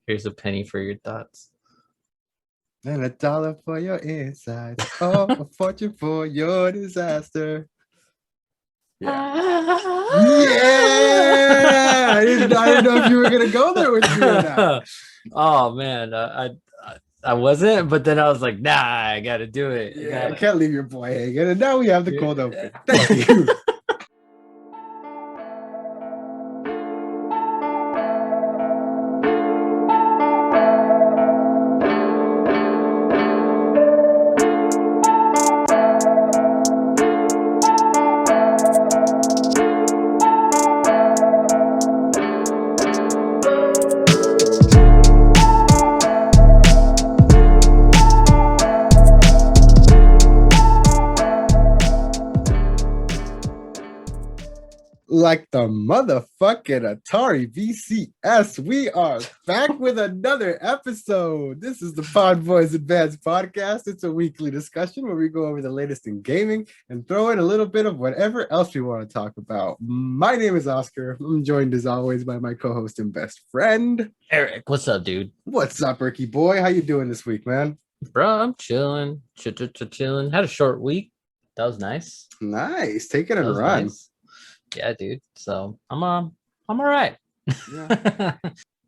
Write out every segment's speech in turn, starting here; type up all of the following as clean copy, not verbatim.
Here's a penny for your thoughts. And $1 for your insides. Oh, a fortune for your disaster. Yeah. Yeah. I didn't know if you were gonna go there with me or not. Oh man, I wasn't, but then I was like, nah, I gotta do it. Yeah, I can't leave your boy hanging. And now we have the cold open. Thank you. Like the motherfucking Atari VCS, we are back with another episode. This is the PodBoyz Advanced Podcast. It's a weekly discussion where we go over the latest in gaming and throw in a little bit of whatever else we want to talk about. My name is Oscar. I'm joined as always by my co-host and best friend, Eric. What's up, dude? What's up, Ricky boy? How you doing this week, man? Bro, I'm chilling. Chilling. Had a short week. That was nice. Nice. Take it and run. Nice. Yeah, dude. So I'm all right. Yeah.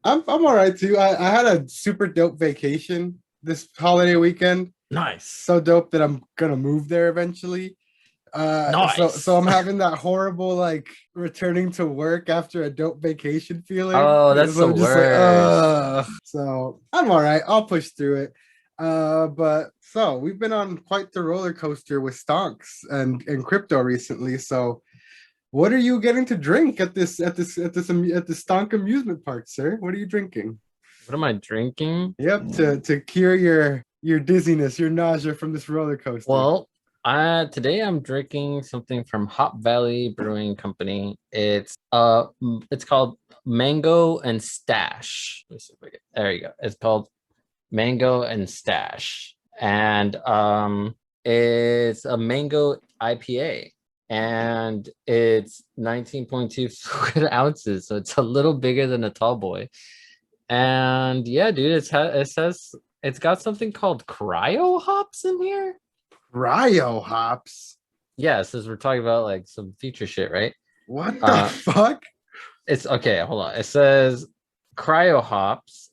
I'm all right too. I had a super dope vacation this holiday weekend. Nice. So dope that I'm gonna move there eventually. Nice. So I'm having that horrible like returning to work after a dope vacation feeling. Oh, that's so the worst. So I'm all right. I'll push through it. But so we've been on quite the roller coaster with stonks and crypto recently. So what are you getting to drink at this stonk amusement park, sir? What are you drinking? What am I drinking? Yep, to cure your dizziness, your nausea from this roller coaster. Well, today I'm drinking something from Hop Valley Brewing Company. It's called Mango and Stash. There you go. It's called Mango and Stash, and it's a mango IPA. And it's 19.2 fluid ounces, so it's a little bigger than a tall boy. And yeah, dude, it says it's got something called cryo hops in here. Cryo hops? Yeah, since we're talking about like some future shit, right? What the fuck? It's okay, hold on. It says cryo hops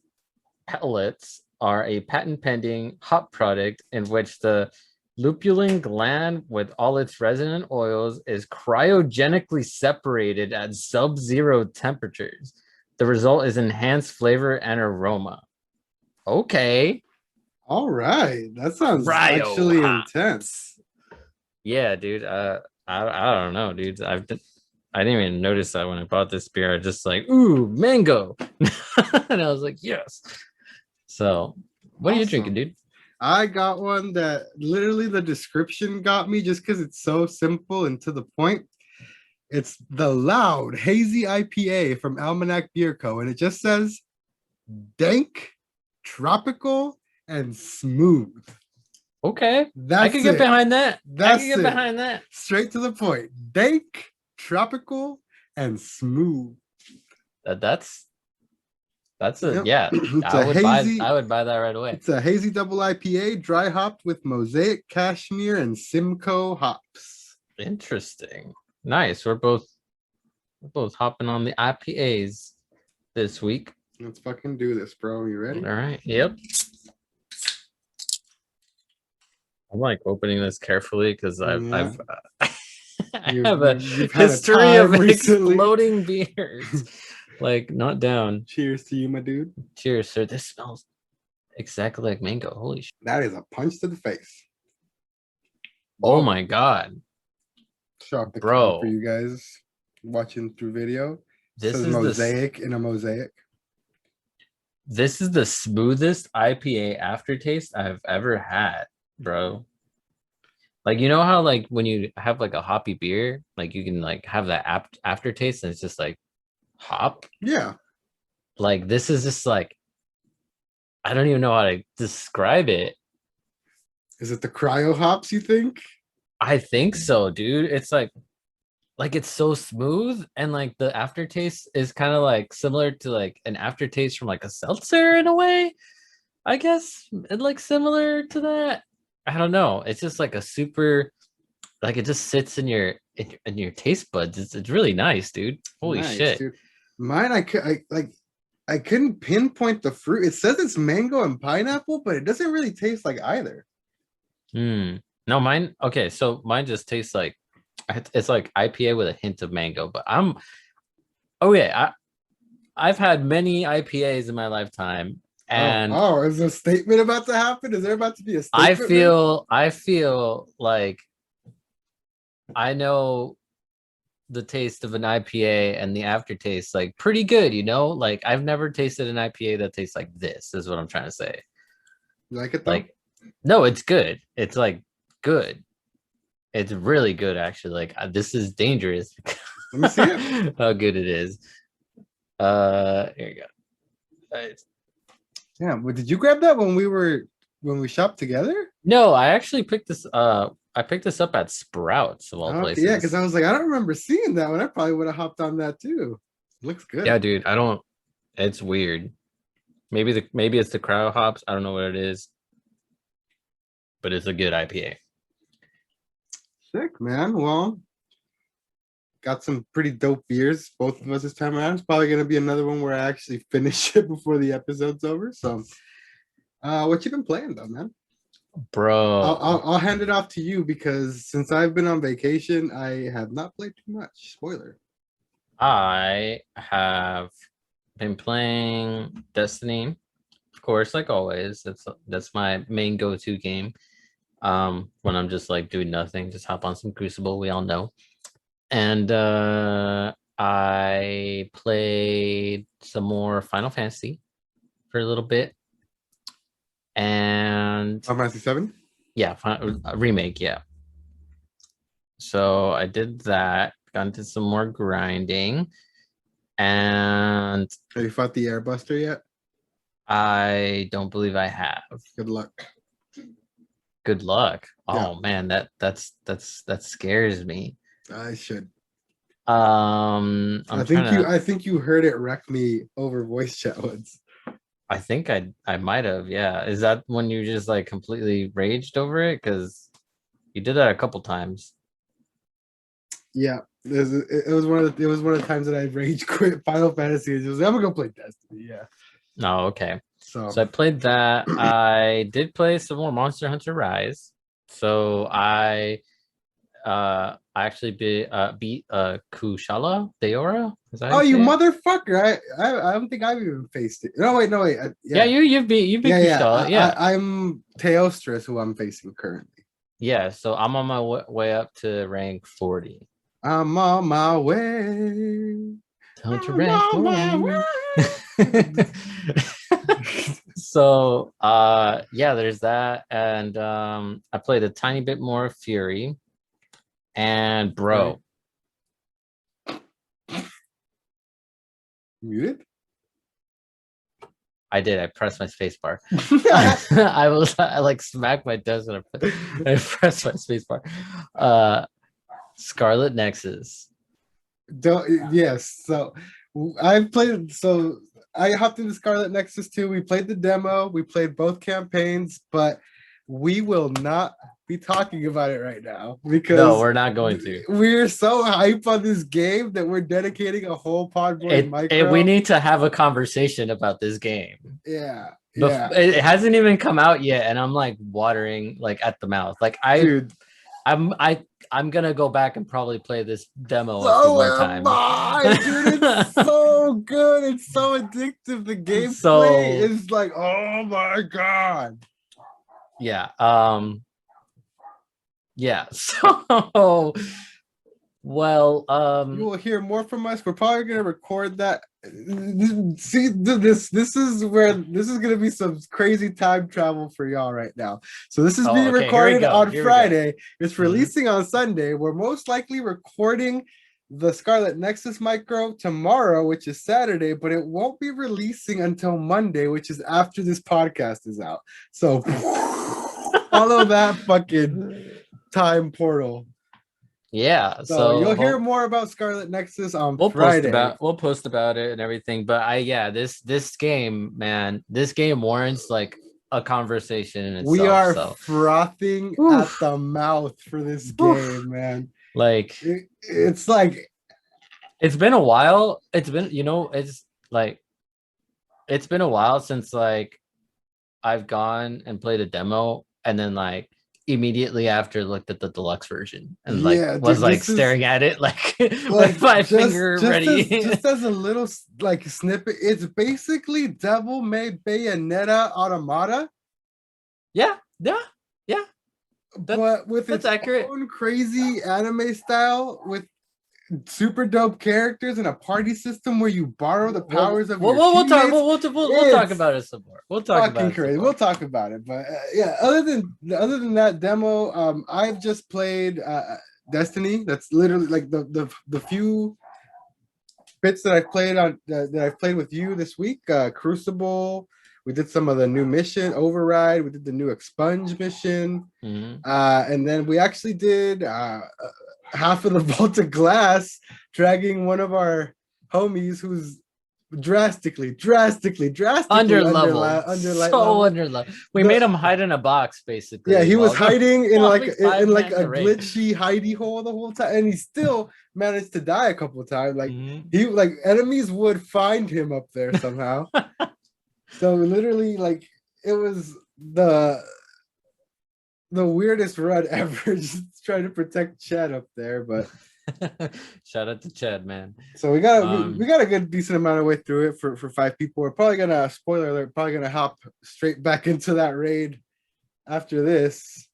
pellets are a patent pending hop product in which the lupulin gland with all its resonant oils is cryogenically separated at sub-zero temperatures. The result is enhanced flavor and aroma. Okay. All right. That sounds actually intense. Yeah, dude. I don't know, dude. I didn't even notice that when I bought this beer. I just like, ooh, mango. And I was like, yes. So what are you drinking, dude? I got one that literally the description got me just because it's so simple and to the point. It's the Loud Hazy IPA from Almanac Beer Co. And it just says dank, tropical, and smooth. Okay. I can get behind that. I can get behind that. Straight to the point. Dank, tropical, and smooth. That's a yeah. I would buy that right away. It's a hazy double IPA, dry hopped with Mosaic, Cashmere, and Simcoe hops. Interesting. Nice. We're both hopping on the IPAs this week. Let's fucking do this, bro. You ready? All right. Yep. I'm like opening this carefully because I have a history of exploding beers. Like, not down. Cheers to you, my dude. Cheers, sir. This smells exactly like mango. Holy shit. That is a punch to the face. Oh my god. Show up the bro for you guys watching through video. This is Mosaic in a mosaic. This is the smoothest IPA aftertaste I've ever had, bro. Like, you know how like when you have like a hoppy beer, like you can like have that aftertaste and it's just like hop. Yeah. Like this is just like, I don't even know how to describe it. Is it the cryo hops, you think? I think so, dude. It's like like it's so smooth, and like the aftertaste is kind of like similar to like an aftertaste from like a seltzer in a way, I guess. It like similar to that. I don't know. It's just like a super, like it just sits in your taste buds. It's really nice, dude. Holy Nice, shit. dude. Mine, I couldn't pinpoint the fruit. It says it's mango and pineapple, but it doesn't really taste like either. No, mine. Okay, so mine just tastes like it's like IPA with a hint of mango. But I'm okay. I've had many IPAs in my lifetime, and Is a statement about to happen? Is there about to be a I statement made? feel like I know the taste of an IPA and the aftertaste like pretty good, you know? Like I've never tasted an IPA that tastes like this, is what I'm trying to say. You like it though? Like, no, it's good. It's like good. It's really good, actually. Like this is dangerous. Let me see it. How good it is. Here you go. Yeah, but did you grab that when we shopped together? No, I actually picked this. I picked this up at Sprouts of all Okay, places. yeah, because I was like, I don't remember seeing that one. I probably would have hopped on that too. Looks good. Yeah, dude. I don't. It's weird. Maybe it's the cryo hops. I don't know what it is, but it's a good IPA. Sick, man. Well, got some pretty dope beers, both of us this time around. It's probably gonna be another one where I actually finish it before the episode's over. So, what you been playing though, man? Bro, I'll hand it off to you because since I've been on vacation, I have not played too much. Spoiler. I have been playing Destiny, of course, like always. That's my main go-to game. When I'm just like doing nothing, just hop on some Crucible, we all know. And I played some more Final Fantasy for a little bit. And Final Fantasy 7? yeah, remake, yeah. So I did that, got into some more grinding, and Have you fought the Airbuster yet? I don't believe I have. Good luck. Good luck. Yeah. Oh man, that scares me. I should. I think you heard it wreck me over voice chat once. I think I might have, yeah. Is that when you just like completely raged over it? Because you did that a couple times. Yeah, it was one of the times that I rage quit Final Fantasy. It was, I'm gonna go play Destiny. Yeah. Oh, okay. So I played that. I did play some more Monster Hunter Rise. So I actually beat Kushala Daora. you motherfucker! I don't think I've even faced it. No wait. Yeah, you beat Kushala. Yeah, I'm Teostris, who I'm facing currently. Yeah, so I'm on my way up to rank 40. I'm on my way. To rank 40. So yeah, there's that. And I played a tiny bit more Fury. And bro. Muted? I did. I pressed my space bar. I like smacked my desk and I pressed my space bar. Scarlet Nexus. Yes. So I played. So I hopped into Scarlet Nexus 2. We played the demo. We played both campaigns, but we will not be talking about it right now because no, we're not going to. We're so hype on this game that we're dedicating a whole PodBoyz micro. We need to have a conversation about this game. Yeah. It hasn't even come out yet, and I'm like watering like at the mouth. Like I'm gonna go back and probably play this demo a few more times. Dude, it's so good. It's so addictive. The gameplay is like, oh my god. Yeah. Yeah. So well, you will hear more from us. We're probably gonna record that. See, this is gonna be some crazy time travel for y'all right now. So this is being recorded on Friday. It's releasing on Sunday. We're most likely recording the Scarlet Nexus micro tomorrow, which is Saturday, but it won't be releasing until Monday, which is after this podcast is out. So follow that fucking time portal. Yeah, So you'll hear so more about Scarlet Nexus on Friday. we'll post about it and everything. But this game, man, this game warrants like a conversation in We itself. are So frothing at oof, the mouth for this oof. game, man. Like It's like it's been a while. It's been, it's been a while since like I've gone and played a demo and then like immediately after looked at the deluxe version and like yeah, was dude. like This is staring at it like with like my just finger just as ready. just as a little like snippet. It's basically Devil May Bayonetta Automata, Yeah, yeah, yeah. but with That's its accurate. own crazy anime style with super dope characters and a party system where you borrow the powers of your We'll talk. teammates. We'll talk It's about it some more. We'll talk fucking about it some crazy. more. We'll talk about it, but yeah. Other than that demo, I've just played Destiny. That's literally like the few bits that I've played on that I've played with you this week. Crucible. We did some of the new mission Override. We did the new Expunge mission, and then we actually did half of the Vault of Glass, dragging one of our homies who's drastically Under level, under light so level. under level. We The made him hide in a box, basically. Yeah, he was hiding in while like we five like man a the raid. glitchy hidey hole the whole time, and he still managed to die a couple of times. Like Mhm. he like enemies would find him up there somehow. So literally, like it was the weirdest run ever, just trying to protect Chad up there. But Shout out to Chad, man. so we got a good decent amount of way through it for 5 people. We're probably gonna, spoiler alert, probably gonna hop straight back into that raid after this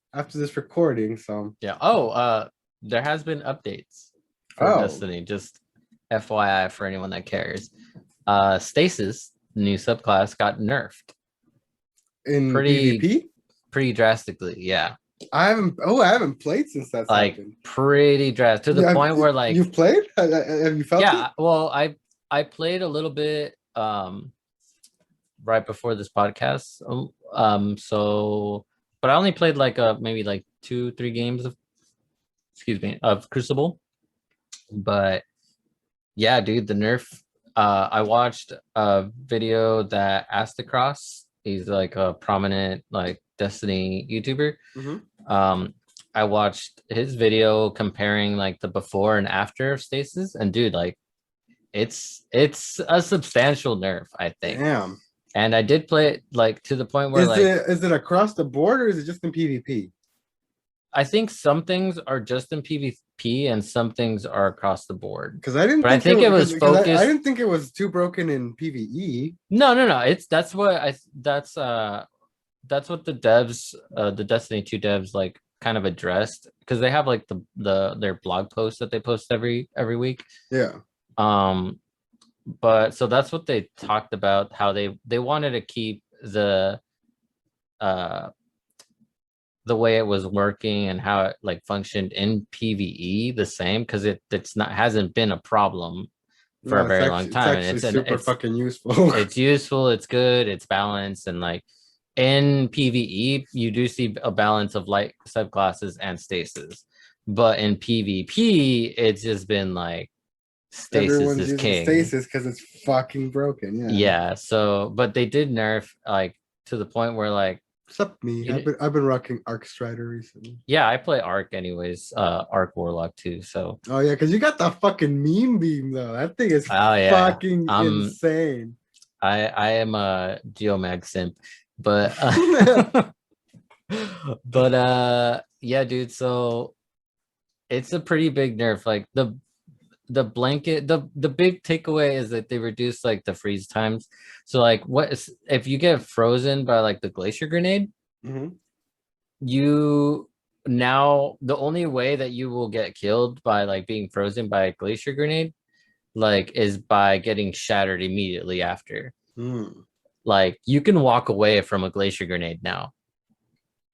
recording. So Yeah. Oh, there has been updates for Destiny. Just FYI for anyone that cares. Stasis, the new subclass, got nerfed in pretty PvP, pretty drastically. Yeah. I haven't played since that's Like happened. pretty drastic to the point where like you've played. Have you felt it? well, I played a little bit right before this podcast. So but I only played like maybe like 2-3 games of of Crucible. But yeah, dude, the nerf. I watched a video that Astacross, he's like a prominent like Destiny YouTuber. I watched his video comparing like the before and after of Stasis, and dude, like it's a substantial nerf, I think. Damn. And I did play it like to the point where is it across the board or is it just in PvP? I think some things are just in PvP and some things are across the board. Because I didn't think it was focused. I didn't think it was too broken in PvE. No. That's what that's what the devs, the Destiny 2 devs like kind of addressed, because they have like their blog posts that they post every week. Yeah. But so that's what they talked about, how they wanted to keep the way it was working and how it like functioned in PvE the same, because it's not hasn't been a problem for a very long time. It's super fucking useful. It's useful, it's good, it's balanced, and like in PvE you do see a balance of light subclasses and stasis, but in PvP it's just been like stasis is king. Stasis because it's fucking broken. Yeah. So, but they did nerf like to the point where like, except me, I've been rocking Arc Strider recently. Yeah, I play Arc anyways, Arc Warlock too. So oh yeah, because you got the fucking meme beam though. That thing is fucking insane. I am a Geomag simp, but yeah, dude. So it's a pretty big nerf. Like the blanket, the big takeaway is that they reduce like the freeze times. So like if you get frozen by like the glacier grenade, you now the only way that you will get killed by like being frozen by a glacier grenade like is by getting shattered immediately after. Like you can walk away from a glacier grenade now.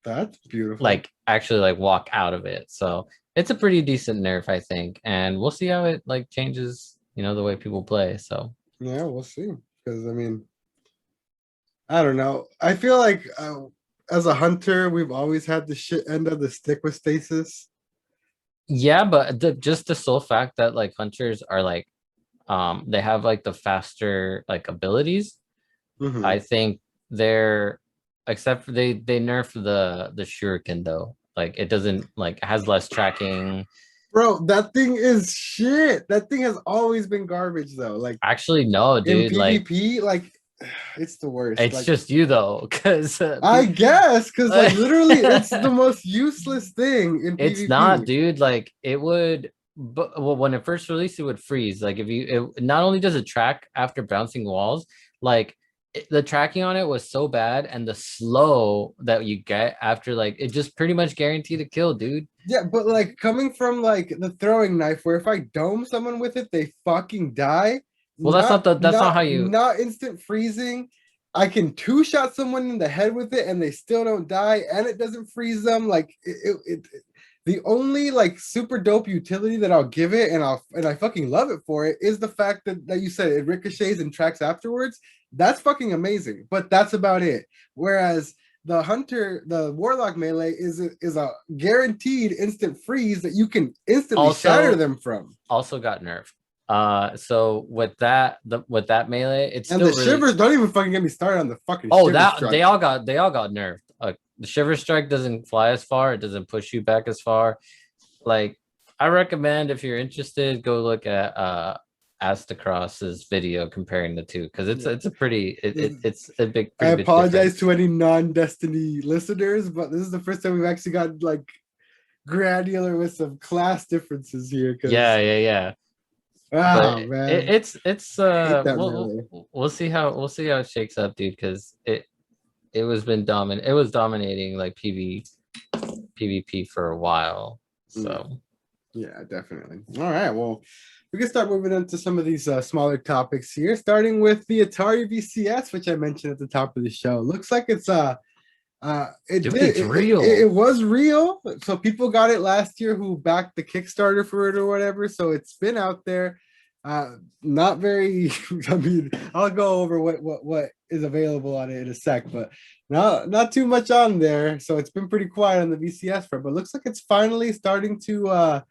That's beautiful. Like actually like walk out of it. So it's a pretty decent nerf, I think, and we'll see how it like changes, the way people play. So yeah, we'll see. Because I mean, I don't know. I feel like as a hunter, we've always had the shit end of the stick with stasis. Yeah, but just the sole fact that like hunters are like they have like the faster like abilities. I Mhm. think they're except for they nerf the shuriken though. Like it doesn't like has less tracking. Bro, that thing is shit. That thing has always been garbage though. Like Actually, no, in dude. Like PvP, like it's the worst. it's Like just you though, because I guess because like literally it's the most useless thing in it's not, PvP. dude. Like it would, but well, when it first released, it would freeze. Like if you, it not only does it track after bouncing walls, like the tracking on it was so bad, and the slow that you get after, like it just pretty much guaranteed a kill, dude. Yeah, but like coming from like the throwing knife, where if I dome someone with it, they fucking die. Well, that's not how you. Not instant freezing. I can two shot someone in the head with it, and they still don't die, and it doesn't freeze them. Like the only like super dope utility that I'll give it, and I fucking love it for it, is the fact that you said it ricochets and tracks afterwards. That's fucking amazing, but that's about it. Whereas the hunter, the warlock melee is a guaranteed instant freeze that you can instantly shatter Also, them from. also got nerfed. So with that melee, it's And still the really. shivers, don't even fucking get me started on the fucking Oh, shiver that strike. they all got nerfed. The shiver strike doesn't fly as far. It doesn't push you back as far. Like I recommend if you're interested, go look at Astacross's video comparing the two because Yeah. it's a pretty it's a I pretty big apologize difference. to any non-Destiny listeners, but this is the first time we've actually got like granular with some class differences here. Yeah, Because yeah, yeah. But oh man, it's I hate that melee. we'll see how it shakes up, dude. Because it was been dominant. It was dominating like PvP for a while. Yeah, So yeah, definitely. All right, well, we can start moving into some of these smaller topics here, starting with the Atari VCS, which I mentioned at the top of the show. Looks like it's dude, it's real. it was real. So people got it last year who backed the Kickstarter for it or whatever. So it's been out there. Not very. I mean, I'll go over what is available on it in a sec, but not too much on there. So it's been pretty quiet on the VCS front, but looks like it's finally starting to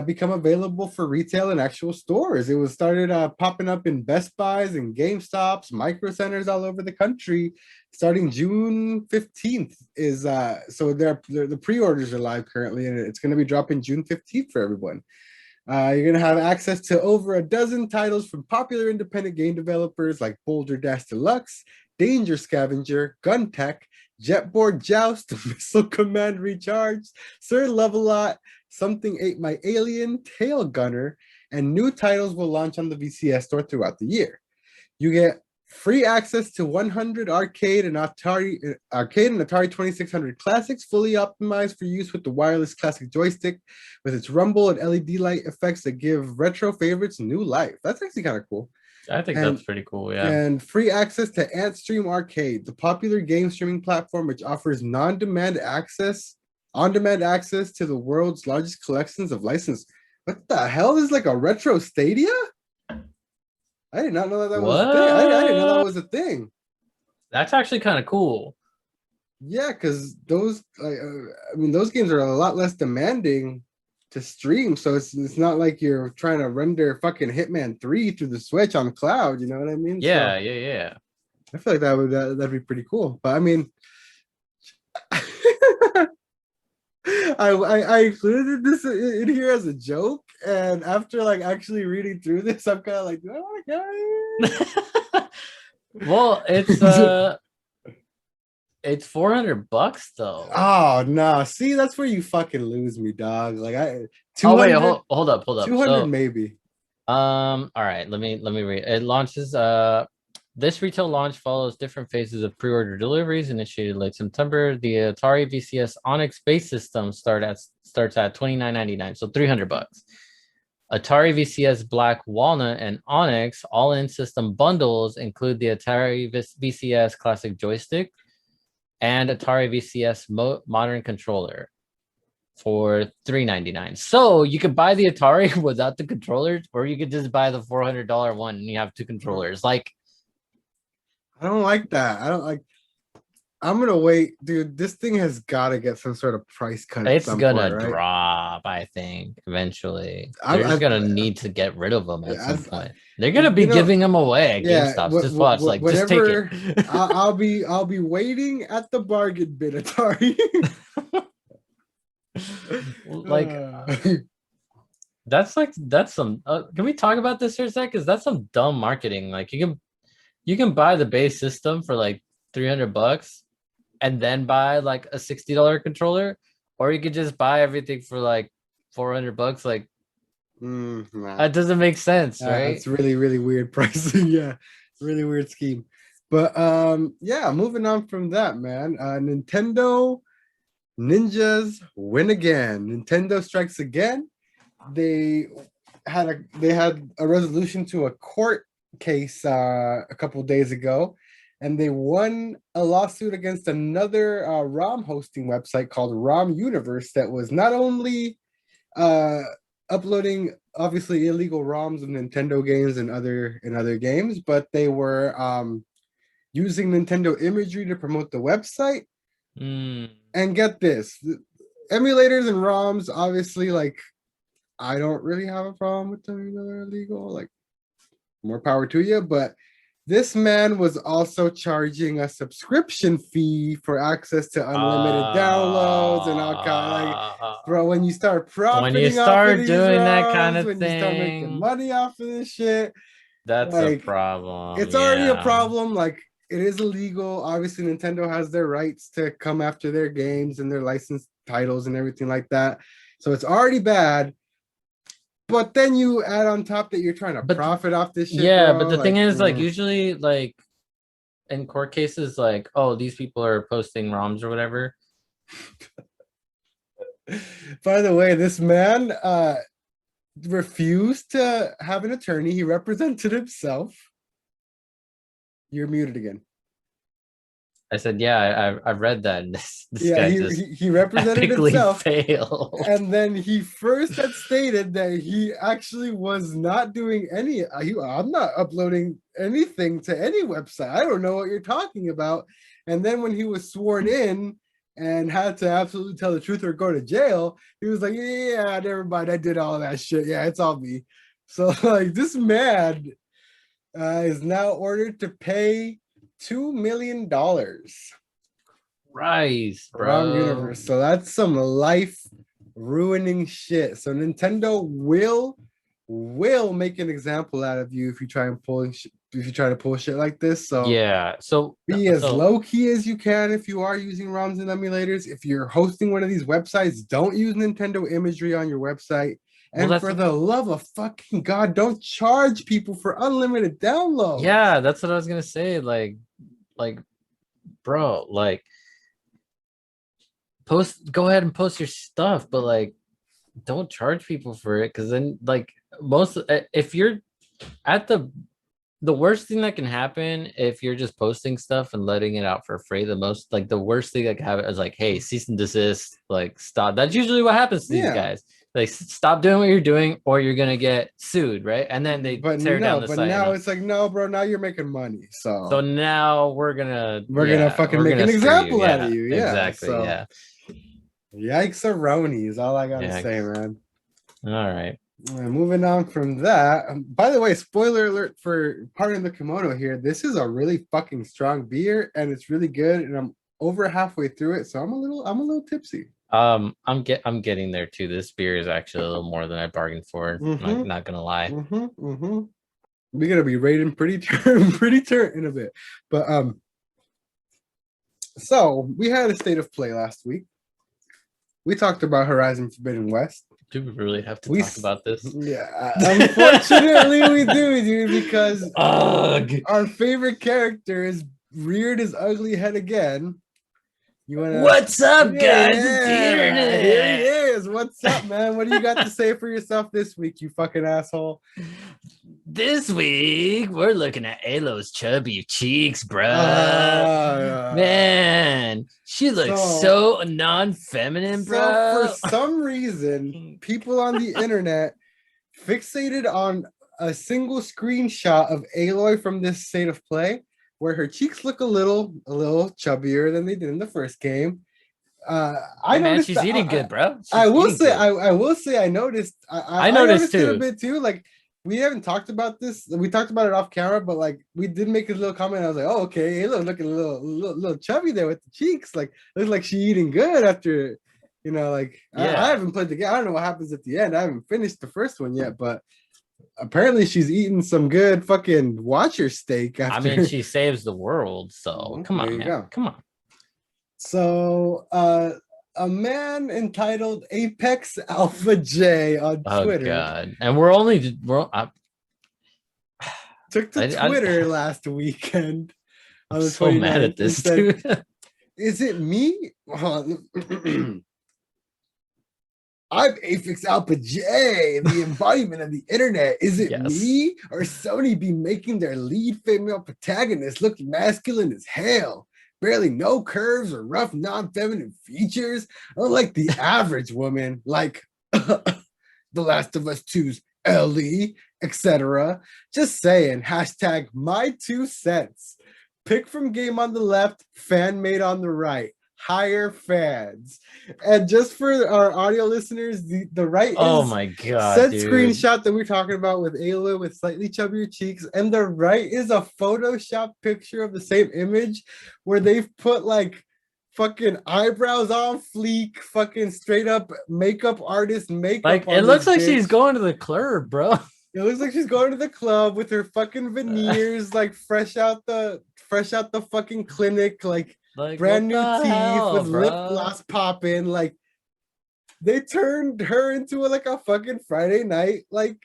become available for retail in actual stores. It was started popping up in Best Buys and GameStops, Micro Centers all over the country. Starting June 15th is so the pre-orders are live currently, and it's going to be dropping June 15th for everyone. You're going to have access to over a dozen titles from popular independent game developers like Boulder Dash Deluxe, Danger Scavenger, Gun Tech, Jetboard Joust, Missile Command Recharged, Sir Levelot, Something Ate My Alien, Tail Gunner, and new titles will launch on the VCS store throughout the year. You get free access to 100 arcade and Atari 2600 classics, fully optimized for use with the wireless classic joystick, with its rumble and LED light effects that give retro favorites new life. That's actually kind of cool. I think And that's pretty cool. Yeah. and free access to AntStream Arcade, the popular game streaming platform which offers on-demand access to the world's largest collections of licensed. What the hell is like a retro Stadia? I did not know that was a thing. I didn't know that What? was a thing. That's actually kind of cool. Yeah, because those, I mean, those games are a lot less demanding to stream. So it's not like you're trying to render fucking Hitman 3 through the Switch on cloud. You know what I mean? Yeah, So yeah, yeah. I feel like that'd be pretty cool. But I mean, I included this in here as a joke, and after like actually reading through this, I'm kind of like, do I want to get out Well, of here? it's $400 though. Oh no! See, that's where you fucking lose me, dog. Like Oh wait, 200, hold up. 200 maybe. All right, let me read. It launches this retail launch follows different phases of pre-order deliveries initiated late September. The Atari VCS Onyx base system starts at $29.99, so $300. Atari VCS Black Walnut and Onyx all-in system bundles include the Atari VCS Classic Joystick and Atari VCS Modern Controller for $399. So you could buy the Atari without the controllers, or you could just buy the $400 one and you have two controllers. Like, I don't like that. I'm gonna wait, dude. This thing has got to get some sort of price cut at It's some gonna point, right? drop, I think, eventually. I, They're just I, gonna need to get rid of them at some I, point. They're gonna be you know, giving them away at yeah. GameStops. Just watch, like, just take it. Whatever. I'll be waiting at the bargain bin, Atari. Like, that's some. Can we talk about this for a sec? Because that's some dumb marketing. Like, you can buy the base system for like $300 and then buy like a $60 controller, or you could just buy everything for like $400. Like, nah. that doesn't make sense, right? It's really, really weird pricing. Yeah, really weird scheme. But yeah, moving on from that, man. Nintendo ninjas win again. Nintendo strikes again. They had a resolution to a court case a couple days ago, and they won a lawsuit against another ROM hosting website called ROM Universe that was not only uploading obviously illegal ROMs of Nintendo games and other games, but they were using Nintendo imagery to promote the website. And get this, emulators and ROMs, obviously, like, I don't really have a problem with them that are illegal. Like, more power to you. But this man was also charging a subscription fee for access to unlimited downloads and all kind of, like, bro, when you start profiting off of these doing that kind ROMs, of when you start making thing, money off of this shit, that's a like, problem. it's already a Yeah. problem. Like, it is illegal. Obviously, Nintendo has their rights to come after their games and their licensed titles and everything like that. So it's already bad. But then you add on top that you're trying to profit off this shit. Yeah, bro. but the thing is, like, usually, like, in court cases, like, oh, these people are posting ROMs or whatever. By the way, this man refused to have an attorney. He represented himself. You're muted again. I said, yeah, I've read that. And this Yeah, guy just he represented himself. Failed. And then he first had stated that he actually was not doing any. I'm not uploading anything to any website. I don't know what you're talking about. And then when he was sworn in and had to absolutely tell the truth or go to jail, he was like, yeah, never mind. I did all that shit. Yeah, it's all me. So, like, this man is now ordered to pay $2 million. Rise, bro. ROM Universe. So that's some life ruining shit. So Nintendo will make an example out of you if you try to pull shit like this. So yeah, so be as low key as you can if you are using ROMs and emulators. If you're hosting one of these websites, don't use Nintendo imagery on your website. And for the love of fucking God, don't charge people for unlimited downloads. Yeah, that's what I was gonna say. Like, bro, like, go ahead and post your stuff, but, like, don't charge people for it, because then, like, if you're at the worst thing that can happen if you're just posting stuff and letting it out for free, the worst thing that can happen is, like, hey, cease and desist, like, stop. That's usually what happens to these guys. Like, stop doing what you're doing or you're gonna get sued, right? And then they tear down the site. But now it's like, no, bro, now you're making money. So now we're gonna fucking make an example out of you. Yeah, exactly. So, yeah. Yikes-a-roni is all I gotta say, man. All right. Moving on from that. By the way, spoiler alert for Pardon the Kimono here. This is a really fucking strong beer, and it's really good. And I'm over halfway through it, so I'm a little tipsy. I'm getting there too. This beer is actually a little more than I bargained for. I'm not gonna lie. We're gonna be rating pretty turn in a bit, but so we had a state of play last week. We talked about Horizon Forbidden West. Do we really have to talk about this? Yeah, unfortunately we do, dude, because our favorite character is reared his ugly head again. What's up, guys? It's the internet. Here he is. What's up, man? What do you got to say for yourself this week, you fucking asshole? This week, we're looking at Alo's chubby cheeks, bro. Man, she looks so non-feminine, bro. So for some reason, people on the internet fixated on a single screenshot of Aloy from this state of play, where her cheeks look a little chubbier than they did in the first game. I Hey man, noticed she's that. eating good, bro. I She's will eating say, good. I will say, I noticed. I I noticed noticed it a too. bit too. Like we haven't talked about this. We talked about it off camera, but like we did make a little comment. I was like, oh, okay, hey, look, looking a little chubby there with the cheeks. Like looks like she eating good after, like I Yeah. haven't played the game. I don't know what happens at the end. I haven't finished the first one yet, but apparently she's eating some good fucking watcher steak after. I mean, she saves the world, so come There on, you man. go. Come on. So a man entitled Apex Alpha J on Oh Twitter god. And we're took to Twitter last weekend I'm on the so mad at 29th and this said, dude. is it me? I'm Apex Alpha J, the embodiment of the internet. Is it Yes. me or Sony be making their lead female protagonist look masculine as hell? Barely no curves or rough non-feminine features, unlike the average woman, like The Last of Us 2's Ellie, etc. Just saying, hashtag my 2 cents. Pick from game on the left, fan made on the right. Higher fans. And just for our audio listeners, the right Oh is my god, said dude. screenshot that we're talking about with Ayla with slightly chubbier cheeks, and the right is a Photoshop picture of the same image where they've put like fucking eyebrows on fleek, fucking straight up makeup artist makeup. Like on it looks like bitch. she's going to the club, bro. It looks like she's going to the club with her fucking veneers, like fresh out the fucking clinic, like brand new teeth hell, with bro? lip gloss popping. Like they turned her into like a fucking Friday night, like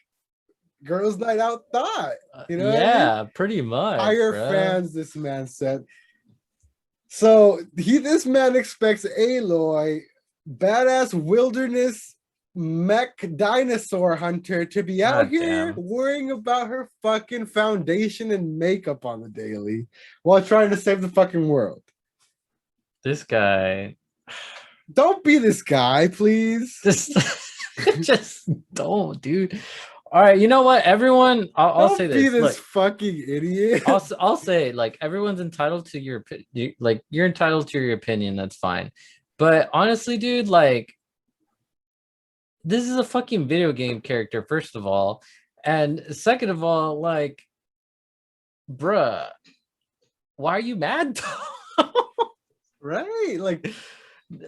girls' night out thought. You know? Yeah, what I mean? pretty much. Higher bro. fans, this man said. So this man expects Aloy, badass wilderness mech dinosaur hunter, to be out here worrying about her fucking foundation and makeup on the daily while trying to save the fucking world. This guy. Don't be this guy, please. Just don't, dude. All right, you know what? Everyone, I'll say this. Don't be this Look, fucking idiot. I'll say, like, everyone's entitled to your like, you're entitled to your opinion. That's fine. But honestly, dude, like, this is a fucking video game character, first of all, and second of all, like, bruh, why are you mad? Right?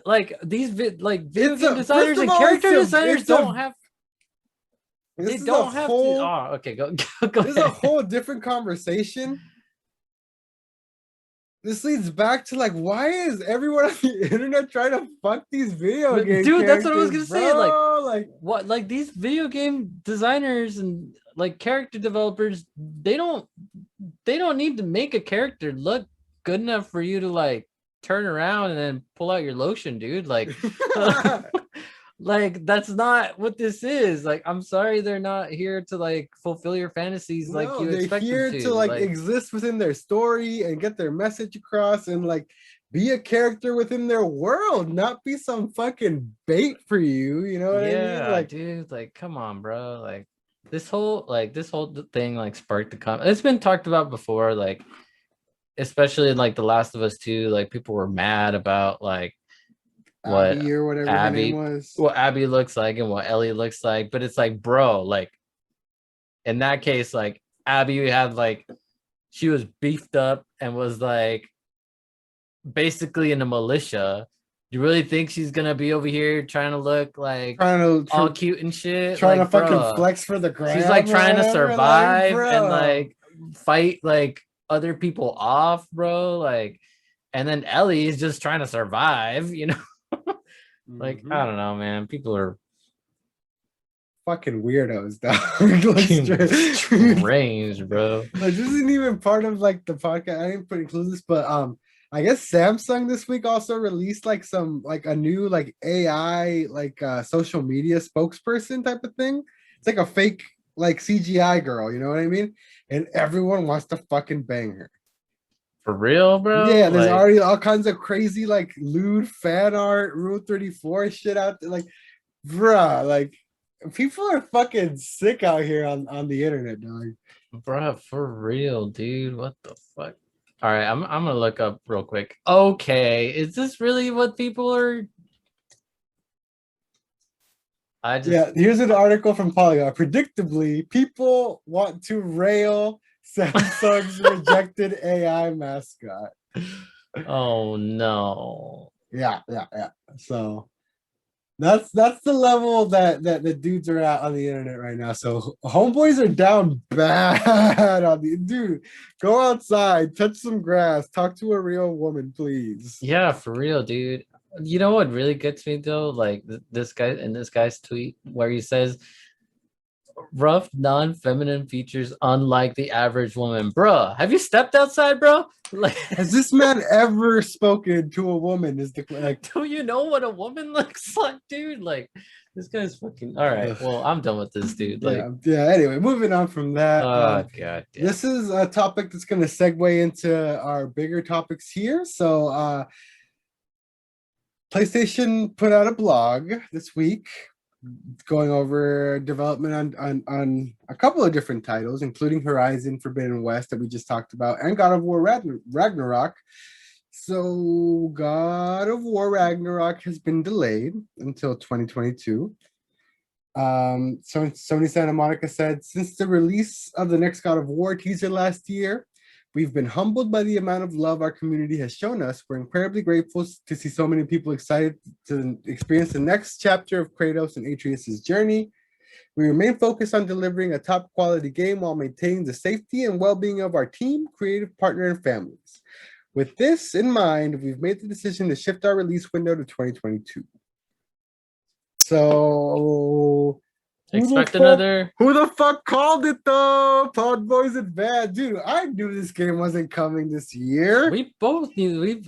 Like these video game designers and all, character designers don't have. They don't have to. Oh, okay, go This is a whole different conversation. This leads back to like, why is everyone on the internet trying to fuck these video games? Dude, that's what I was gonna say. Like what? Like these video game designers and like character developers, they don't need to make a character look good enough for you to like turn around and then pull out your lotion, dude. Like, like that's not what this is. Like, I'm sorry, they're not here to like fulfill your fantasies like you expect them to. They're here to like exist within their story and get their message across and like be a character within their world, not be some fucking bait for you. You know what I mean? Like, dude, like, come on, bro. Like, this whole thing like sparked the comment. It's been talked about before, like, especially in like The Last of Us 2. Like, people were mad about like what Abby or whatever her name was, what Abby looks like and what Ellie looks like, but it's like, bro, like in that case, like Abby had like she was beefed up and was like basically in a militia. You really think she's gonna be over here trying to look like all cute and shit, trying like, to fucking flex for the gram? She's like trying to survive and like fight like other people off, bro. Like, and then Ellie is just trying to survive, you know. Like, I don't know, man. People are fucking weirdos, dog. Strange, bro. Like, this isn't even part of like the podcast. I didn't include this, but I guess Samsung this week also released like some like a new like AI like social media spokesperson type of thing. It's like a fake like CGI girl, you know what I mean? And everyone wants to fucking bang her. For real, bro? Yeah, there's already all kinds of crazy like lewd fan art, Rule 34 shit out there. Like, bruh, like people are fucking sick out here on the internet, dog. Bruh, for real, dude. What the fuck? All right, I'm gonna look up real quick. Okay, is this really what people are? I just Yeah, here's an article from Polygon. Predictably, people want to rail Samsung's rejected AI mascot. oh no. Yeah. So that's the level that the dudes are at on the internet right now. So homeboys are down bad on the dude. Go outside, touch some grass, talk to a real woman, please. Yeah, for real, dude. You know what really gets me though? Like this guy in this guy's tweet where he says rough, non-feminine features unlike the average woman. Bruh, have you stepped outside, bro? Like, Has this man ever spoken to a woman? Is the like do you know what a woman looks like, dude? Like, this guy's fucking all right. Well, I'm done with this, dude. Like, yeah. Anyway, moving on from that. oh god damn. This is a topic that's going to segue into our bigger topics here. So, PlayStation put out a blog this week going over development on a couple of different titles, including Horizon Forbidden West that we just talked about, and God of War Ragnarok. So, God of War Ragnarok has been delayed until 2022. So Sony Santa Monica said, since the release of the next God of War teaser last year, we've been humbled by the amount of love our community has shown us. We're incredibly grateful to see so many people excited to experience the next chapter of Kratos and Atreus' journey. We remain focused on delivering a top quality game while maintaining the safety and well-being of our team, creative partner, and families. With this in mind, we've made the decision to shift our release window to 2022. So Expect another. Who the fuck called it though? PodBoyz Advance, dude. I knew this game wasn't coming this year. We both knew.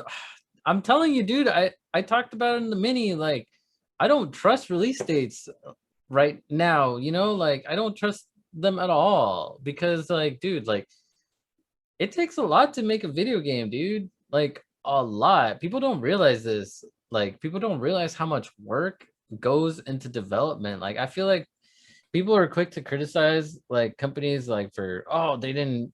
I'm telling you, dude. I talked about it in the mini. Like, I don't trust release dates right now. You know, like I don't trust them at all because, like, dude, like it takes a lot to make a video game, dude. Like a lot. People don't realize this. Like, people don't realize how much work goes into development. Like, I feel like people are quick to criticize like companies like for they didn't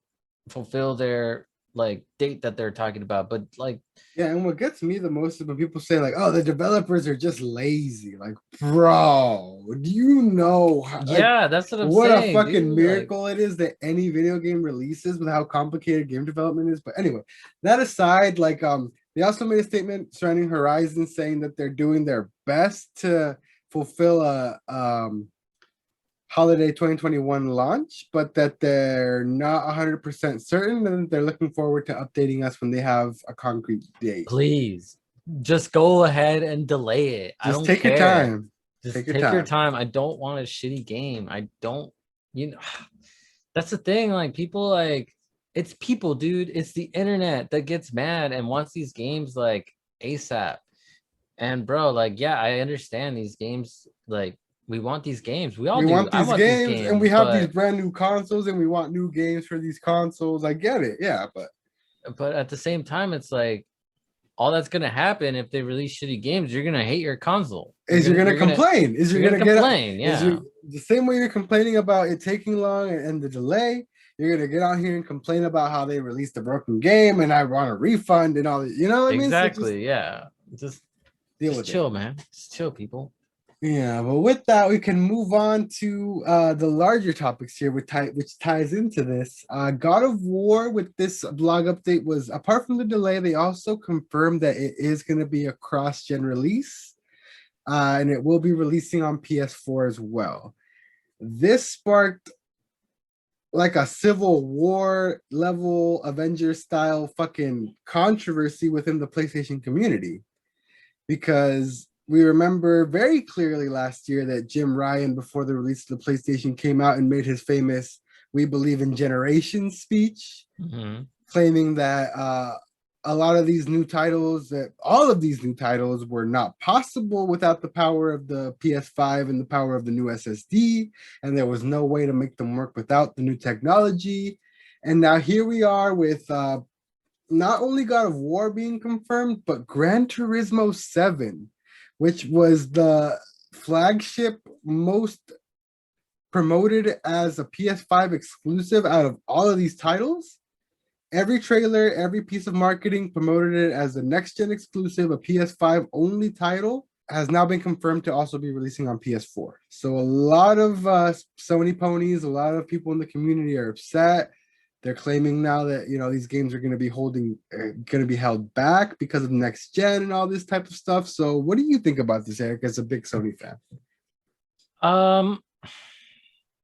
fulfill their like date that they're talking about, but like yeah, and what gets me the most is when people say like, oh, the developers are just lazy. Like, bro, do you know how, yeah, that's what I'm what saying, a fucking dude. miracle it is that any video game releases with how complicated game development is? But anyway, that aside, like they also made a statement surrounding Horizon saying that they're doing their best to fulfill a holiday 2021 launch, but that they're not 100% certain, and they're looking forward to updating us when they have a concrete date. Please just go ahead and delay it. I don't take care. Your time. Just take your time. I don't want a shitty game. I don't, you know, that's the thing. Like people like it's people, dude. It's the internet that gets mad and wants these games like ASAP. And bro, like, yeah, I understand these games, like we want these games. We all do. Want these I want games, these games, and we have these brand new consoles, and we want new games for these consoles. I get it, yeah, but at the same time, it's like all that's gonna happen if they release shitty games. You're gonna hate your console. You're gonna complain. You're gonna complain. Yeah, the same way you're complaining about it taking long and the delay. You're gonna get out here and complain about how they released a broken game, and I want a refund and all. You know what I mean? Exactly. Yeah. Just chill, man. Just chill, people. Yeah, but with that, we can move on to the larger topics here, which ties into this. God of War with this blog update was, apart from the delay, they also confirmed that it is going to be a cross-gen release, and it will be releasing on PS4 as well. This sparked like a Civil War level Avengers style fucking controversy within the PlayStation community, because we remember very clearly last year that Jim Ryan, before the release of the PlayStation, came out and made his famous "We Believe in Generations" speech, claiming that a lot of these new titles, that all of these new titles were not possible without the power of the PS5 and the power of the new SSD, and there was no way to make them work without the new technology. And now here we are with not only God of War being confirmed, but Gran Turismo 7, which was the flagship most promoted as a PS5 exclusive out of all of these titles, every trailer, every piece of marketing promoted it as a next gen exclusive, a PS5 only title. Has now been confirmed to also be releasing on PS4. So a lot of Sony ponies, a lot of people in the community are upset. They're claiming now that these games are going to be held back because of next gen and all this type of stuff. So what do you think about this, Eric, as a big Sony fan?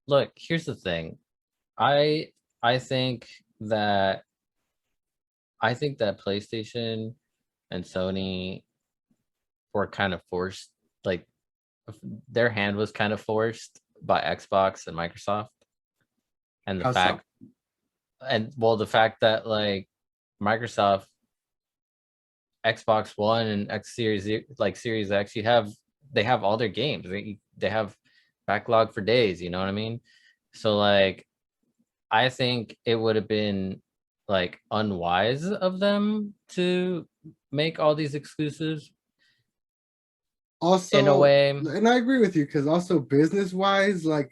Look, here's the thing. I I think that I think that PlayStation and Sony were kind of forced, like their hand was kind of forced by Xbox and Microsoft. And the How so? fact the fact that like Microsoft Xbox One and X Series, like Series X, they have all their games. They have backlog for days, you know what I mean? So like I think it would have been like unwise of them to make all these exclusives in a Also, way. and I agree with you, because also business wise, like,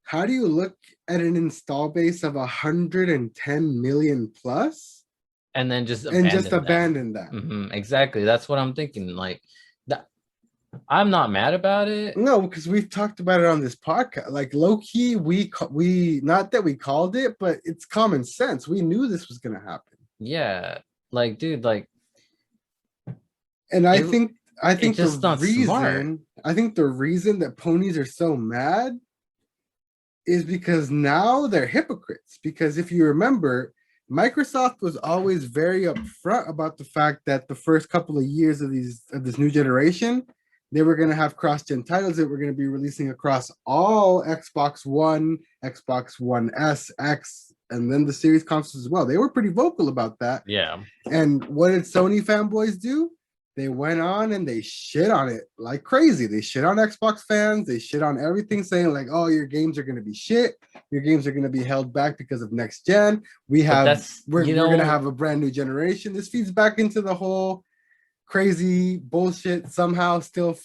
how do you look at an install base of 110 million plus And then just and just abandon them. abandon that? Exactly. That's what I'm thinking. Like that, I'm not mad about it. No, because we've talked about it on this podcast. Like low key, we not that we called it, but it's common sense. We knew this was gonna happen. Yeah. Like, dude, like And it, I it's think just not smart. the reason that ponies are so mad is because now they're hypocrites. Because if you remember, Microsoft was always very upfront about the fact that the first couple of years of this new generation, they were going to have cross-gen titles that were going to be releasing across all Xbox One, Xbox One S, X, and then the series consoles as well. They were pretty vocal about that. Yeah. And what did Sony fanboys do? They went on and they shit on it like crazy. They shit on Xbox fans. They shit on everything, saying like, "Oh, your games are going to be shit. Your games are going to be held back because of next gen. We're going to have a brand new generation." This feeds back into the whole crazy bullshit. Somehow, still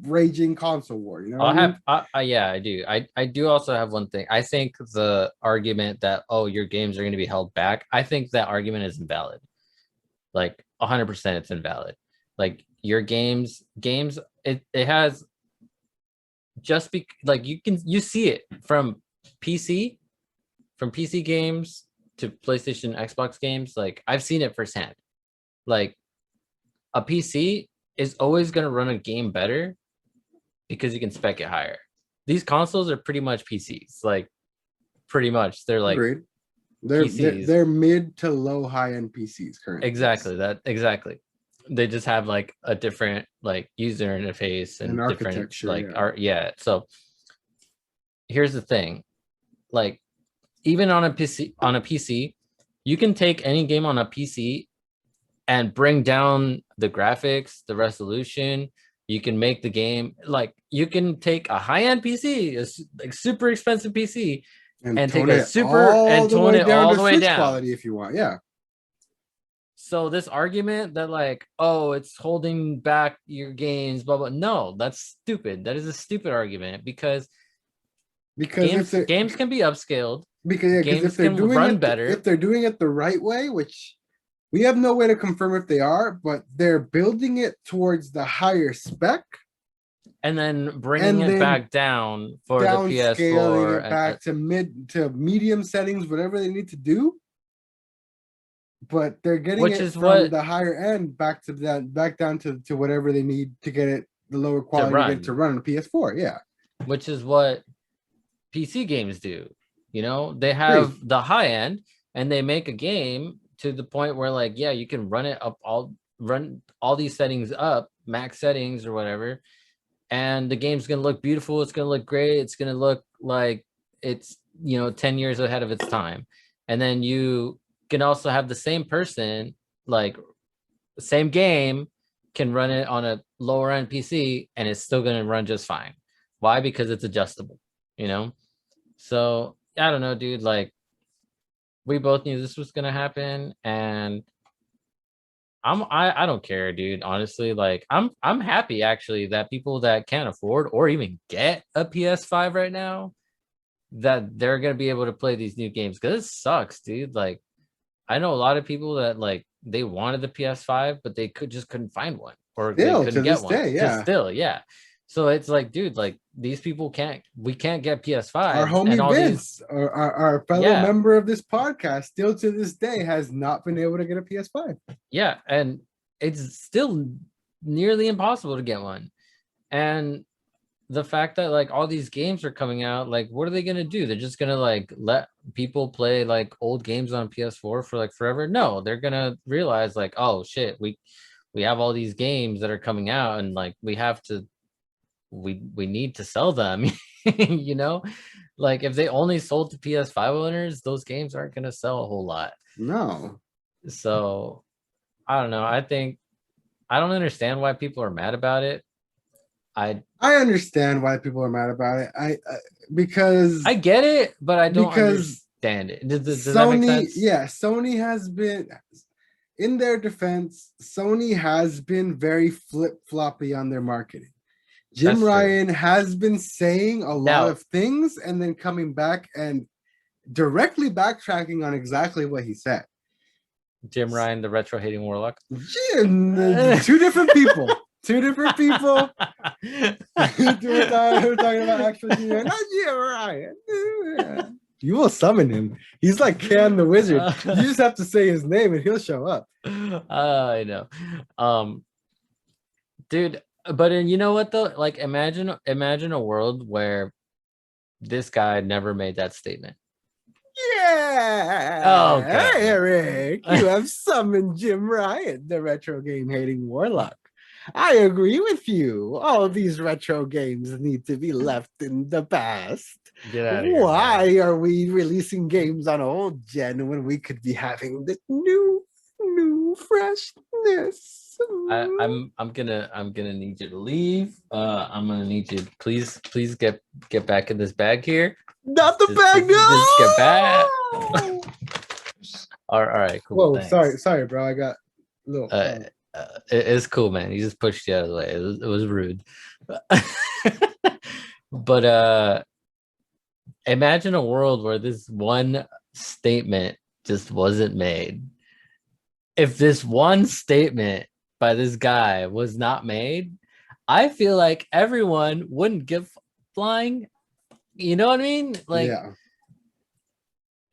raging console war. You know what I mean? Yeah, I do. I do also have one thing. I think the argument that, oh, your games are going to be held back, I think that argument is invalid. Like 100% it's invalid. Like your games, it has just be like you see it from PC, games to PlayStation, Xbox games. Like I've seen it firsthand. Like a PC is always going to run a game better because you can spec it higher. These consoles are pretty much PCs. Like pretty much they're like Agreed. They're mid to low high end PCs currently. Exactly. They just have like a different like user interface and different like art. Yeah. So here's the thing. Like even on a PC, you can take any game on a PC and bring down the graphics, the resolution. You can make the game like you can take a high-end PC, like super expensive PC, and take a super and tone it all the way down quality if you want. Yeah. So this argument that like, oh, it's holding back your games, blah blah. No, that's stupid. That is a stupid argument because games can be upscaled. Because games if can run better if they're doing it the right way, which we have no way to confirm if they are, but they're building it towards the higher spec. And then bringing it back down for the PS4 it back to medium settings, whatever they need to do. But they're getting it from the higher end back down to whatever they need to get it the lower quality to run on the PS4. Yeah, which is what PC games do. You know, they have the high end and they make a game to the point where like, yeah, you can run all these settings up, max settings or whatever. And the game's going to look beautiful. It's going to look great. It's going to look like it's, 10 years ahead of its time. And then you can also have the same person, like the same game can run it on a lower end PC and it's still going to run just fine. Why? Because it's adjustable, So I don't know, dude, like we both knew this was going to happen and I don't care, dude. Honestly, like I'm happy actually that people that can't afford or even get a PS5 right now, that they're gonna be able to play these new games, because it sucks, dude. Like, I know a lot of people that like they wanted the PS5, but they couldn't find one, or they Still couldn't to get this one. day, Just yeah. still, yeah. So it's like, dude, like these people we can't get Our PS5s, and homie all these, Vince, our fellow yeah, member of this podcast, still to this day has not been able to get a PS5. yeah, and it's still nearly impossible to get one. And the fact that like all these games are coming out, like what are they gonna do? They're just gonna like let people play like old games on PS4 for like forever? No, they're gonna realize like, oh shit, we have all these games that are coming out, and like we need to sell them. You know, like if they only sold to PS5 owners, those games aren't gonna sell a whole lot. No. So I don't know. I don't understand why people are mad about it. I understand why people are mad about it. Because I get it, but I don't because understand it. Does that make Sony, sense? yeah, Sony has been, in their defense, Sony has been very flip-floppy on their marketing. Jim That's true. Ryan has been saying a lot Now, of things and then coming back and directly backtracking on exactly what he said. Jim Ryan, the retro hating warlock. Two different people. Two different people. We're talking about actual Jim, not Jim Ryan. You will summon him. He's like Can the Wizard. You just have to say his name and he'll show up. I know. Dude, but you know what though? Like imagine a world where this guy never made that statement. Yeah. Oh, okay. Hey, Eric, you have summoned Jim Ryan, the retro game hating warlock. I agree with you. All these retro games need to be left in the past. Get out of here, Why man. are we releasing games on old gen when we could be having the new freshness? I'm gonna need you to leave. I'm gonna need you to please get back in this bag here. Not the bag, no! Just get back. All right, cool. Whoa, Thanks. sorry, bro. I got a little. It's cool, man. He just pushed you out of the way. It was rude. But imagine a world where this one statement just wasn't made. If this one statement by this guy was not made, I feel like everyone wouldn't give flying. You know what I mean? Like, yeah.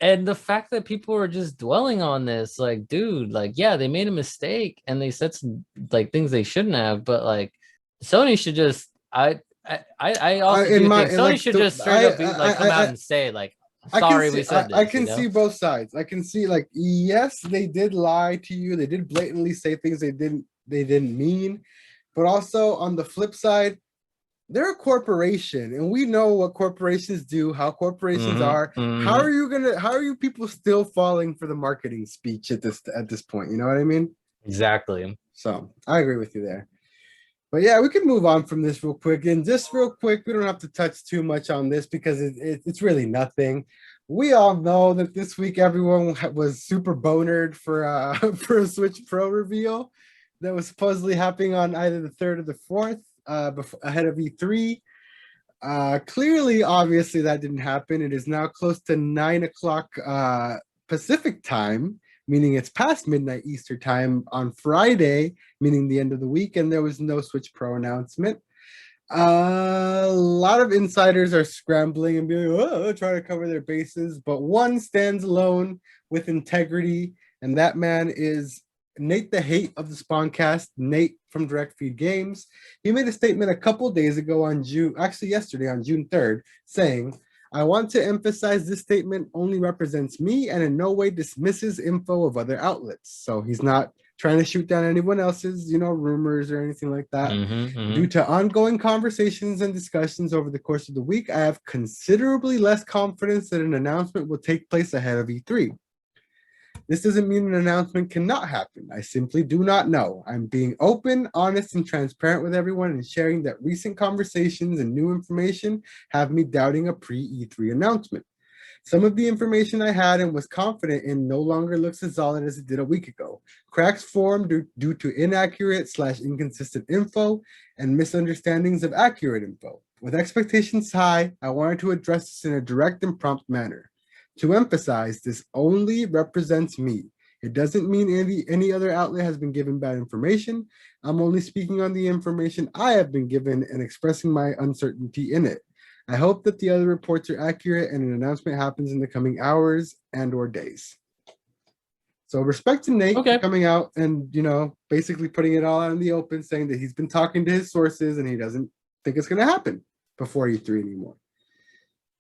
And the fact that people are just dwelling on this, like, dude, like, yeah, they made a mistake and they said some like things they shouldn't have, but like, Sony should just, I also do think Sony should just straight up come out and say like, sorry, we said this. I can see both sides. I can see like, yes, they did lie to you. They did blatantly say things they didn't mean, but also on the flip side, they're a corporation, and we know what corporations do, how corporations are. How are you people still falling for the marketing speech at this point? You know what I mean? Exactly. So I agree with you there. But yeah, we can move on from this real quick. And just real quick, we don't have to touch too much on this because it's really nothing. We all know that this week everyone was super bonered for a Switch Pro reveal that was supposedly happening on either the 3rd or the 4th. Ahead of E3. Clearly, obviously, that didn't happen. It is now close to 9 o'clock Pacific time, meaning it's past midnight Eastern time on Friday, meaning the end of the week, and there was no Switch Pro announcement. A lot of insiders are scrambling and being, trying to cover their bases, but one stands alone with integrity, and that man is Nate the Hate of the Spawncast, Nate from Direct Feed Games. He made a statement a couple days ago yesterday on June 3rd, saying, I want to emphasize this statement only represents me and in no way dismisses info of other outlets. So he's not trying to shoot down anyone else's, rumors or anything like that. Due to ongoing conversations and discussions over the course of the week, I have considerably less confidence that an announcement will take place ahead of E3. This doesn't mean an announcement cannot happen. I simply do not know. I'm being open, honest, and transparent with everyone and sharing that recent conversations and new information have me doubting a pre-E3 announcement. Some of the information I had and was confident in no longer looks as solid as it did a week ago. Cracks formed due to inaccurate/inconsistent info and misunderstandings of accurate info. With expectations high, I wanted to address this in a direct and prompt manner. To emphasize, this only represents me. It doesn't mean any other outlet has been given bad information. I'm only speaking on the information I have been given and expressing my uncertainty in it. I hope that the other reports are accurate and an announcement happens in the coming hours and or days. So respect to Nate for coming out and, basically putting it all out in the open, saying that he's been talking to his sources and he doesn't think it's going to happen before E3 anymore.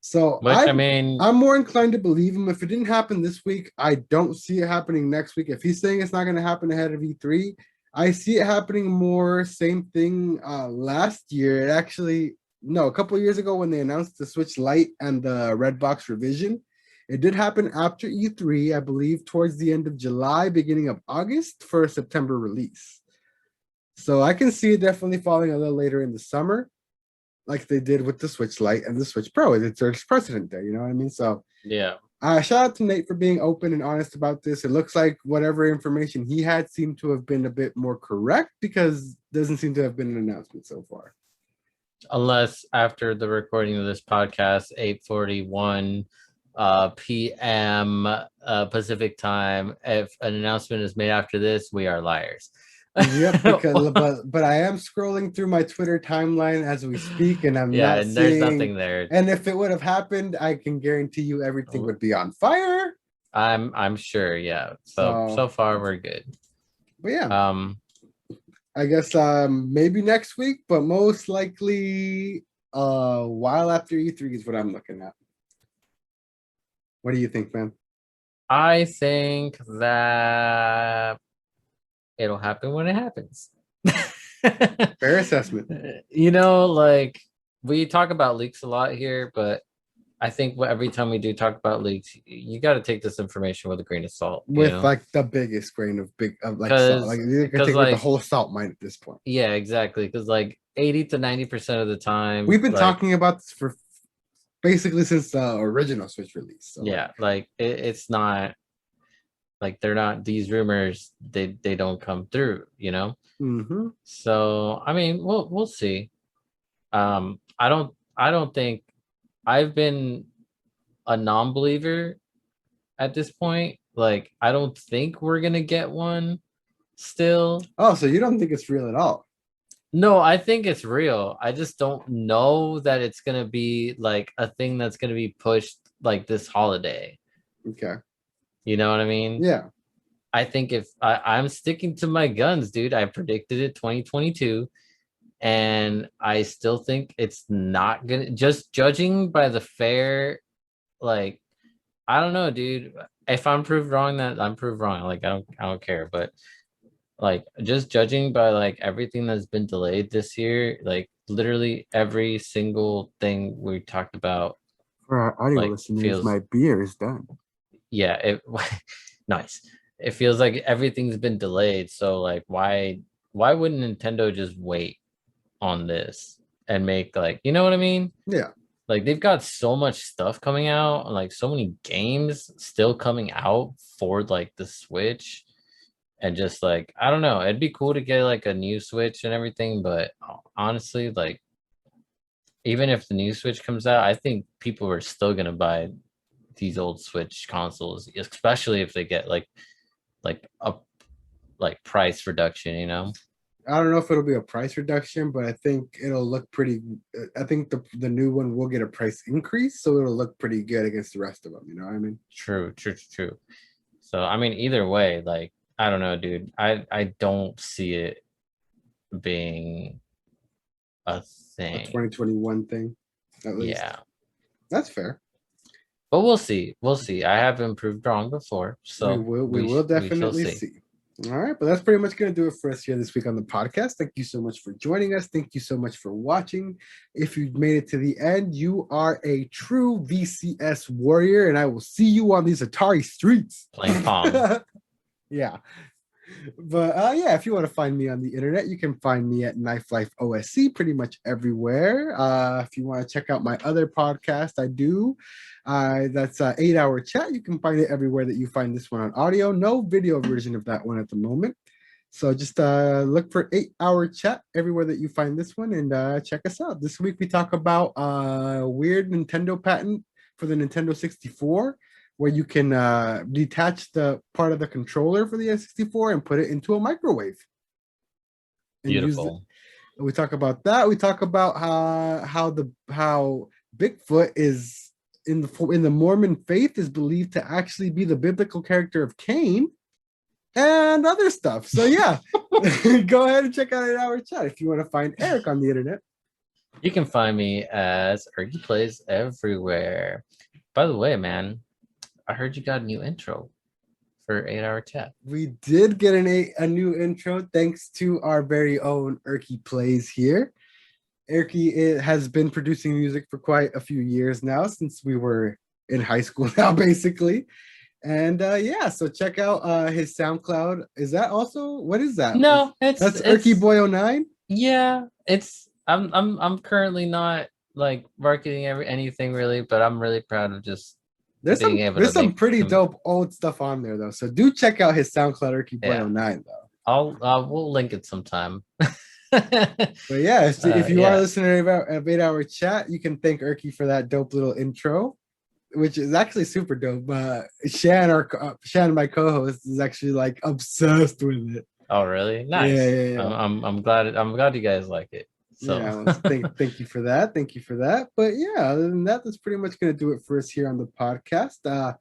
So I'm more inclined to believe him. If it didn't happen this week, I don't see it happening next week. If he's saying it's not going to happen ahead of E3, I see it happening more same thing last year. A couple of years ago when they announced the Switch Lite and the Red Box revision, it did happen after E3, I believe, towards the end of July, beginning of August for a September release. So I can see it definitely falling a little later in the summer, like they did with the Switch Lite and the Switch Pro. There's precedent there, you know what I mean? So yeah. Shout out to Nate for being open and honest about this. It looks like whatever information he had seemed to have been a bit more correct because there doesn't seem to have been an announcement so far. Unless after the recording of this podcast, 8:41 p.m. Pacific time, if an announcement is made after this, we are liars. Yep, but I am scrolling through my Twitter timeline as we speak, and there's nothing there. And if it would have happened, I can guarantee you everything would be on fire. I'm sure, yeah. So far we're good. But yeah, I guess maybe next week, but most likely a while after E3 is what I'm looking at. What do you think, man? I think that it'll happen when it happens. Fair assessment. Like we talk about leaks a lot here, but I think every time we do talk about leaks, you got to take this information with a grain of salt. Like the biggest grain of salt. Like you can take it with the whole salt mine at this point. Yeah, exactly. Because like 80 to 90% of the time, we've been talking about this for basically since the original Switch release. So yeah, like it's not like they're not these rumors. They don't come through. Mm-hmm. So I mean, we'll see. I don't think I've been a non-believer at this point. Like I don't think we're gonna get one still. Oh, so you don't think it's real at all? No, I think it's real. I just don't know that it's gonna be like a thing that's gonna be pushed like this holiday. Okay. You know what I mean? Yeah. I think if I'm sticking to my guns, dude, I predicted it 2022, and I still think it's not gonna. Just judging by the fair, like I don't know, dude. If I'm proved wrong, that I'm proved wrong. Like I don't care, but. Like just judging by like everything that's been delayed this year, like literally every single thing we talked about. For our audio listeners, my beer is done. Yeah, nice. It feels like everything's been delayed. So like, why wouldn't Nintendo just wait on this and make like, you know what I mean? Yeah. Like they've got so much stuff coming out, and like so many games still coming out for like the Switch. And just like, I don't know, it'd be cool to get like a new Switch and everything. But honestly, like, even if the new Switch comes out, I think people are still going to buy these old Switch consoles, especially if they get like a price reduction, I don't know if it'll be a price reduction, but I think it'll look pretty. I think the new one will get a price increase, so it'll look pretty good against the rest of them. You know what I mean? True. So, I mean, either way, like, I don't know, dude. I don't see it being a thing. A 2021 thing, at least. Yeah. That's fair. But we'll see. I have been proved wrong before. So we will definitely see. All right, but that's pretty much going to do it for us here this week on the podcast. Thank you so much for joining us. Thank you so much for watching. If you've made it to the end, you are a true VCS warrior, and I will see you on these Atari streets. Playing Pong. Yeah. But yeah, if you want to find me on the internet, you can find me at Knife Life OSC pretty much everywhere. If you want to check out my other podcast, I do. That's 8 Hour Chat. You can find it everywhere that you find this one on audio. No video version of that one at the moment. So just look for 8-hour chat everywhere that you find this one and check us out. This week we talk about weird Nintendo patent for the Nintendo 64, where you can detach the part of the controller for the N64 and put it into a microwave. And Beautiful. We talk about that. We talk about how Bigfoot is in the Mormon faith is believed to actually be the biblical character of Cain and other stuff. So yeah, go ahead and check out 8-hour chat if you want to find Eric on the internet. You can find me as Ergy Plays everywhere. By the way, man, I heard you got a new intro for 8-hour chat. We did get a new intro thanks to our very own Erky Plays here. Erky has been producing music for quite a few years now, since we were in high school now, basically. And yeah, so check out his SoundCloud. Is that also, what is that? No, that's Erky Boy 09? Yeah, I'm currently not like marketing anything really, but I'm really proud of just there's some pretty dope old stuff on there though. So do check out his SoundCloud Erky Boy 09 though. We'll link it sometime. But yeah, if you are listening to 8-hour chat, you can thank Erky for that dope little intro, which is actually super dope. Shan, my co-host, is actually like obsessed with it. Oh, really? Nice. Yeah. I'm glad you guys like it. So yeah, thank you for that. Thank you for that. But yeah, other than that, that's pretty much gonna do it for us here on the podcast.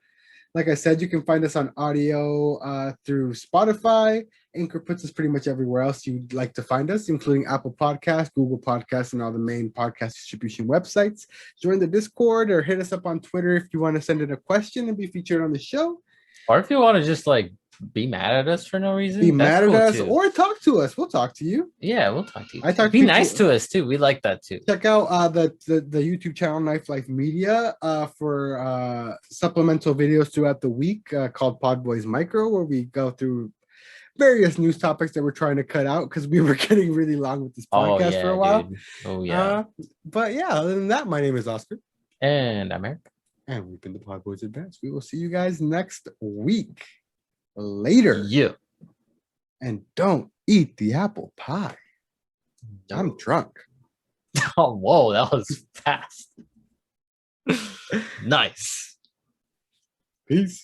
Like I said, you can find us on audio through Spotify. Anchor puts us pretty much everywhere else you'd like to find us, including Apple Podcasts, Google Podcasts, and all the main podcast distribution websites. Join the Discord or hit us up on Twitter if you want to send in a question and be featured on the show. Or if you want to just like be mad at us for no reason. Be mad at us or talk to us. We'll talk to you. Yeah, we'll talk to you. Be nice to us too. We like that too. Check out the YouTube channel Knife Life Media for supplemental videos throughout the week called PodBoyz Micro, where we go through various news topics that we're trying to cut out because we were getting really long with this podcast for a while. Dude. Oh yeah. But yeah, other than that, my name is Oscar. And I'm Eric. And we've been the PodBoyz Advance. We will see you guys next week. Later. Yeah. And don't eat the apple pie. No. I'm drunk. Oh, whoa, that was fast. Nice. Peace.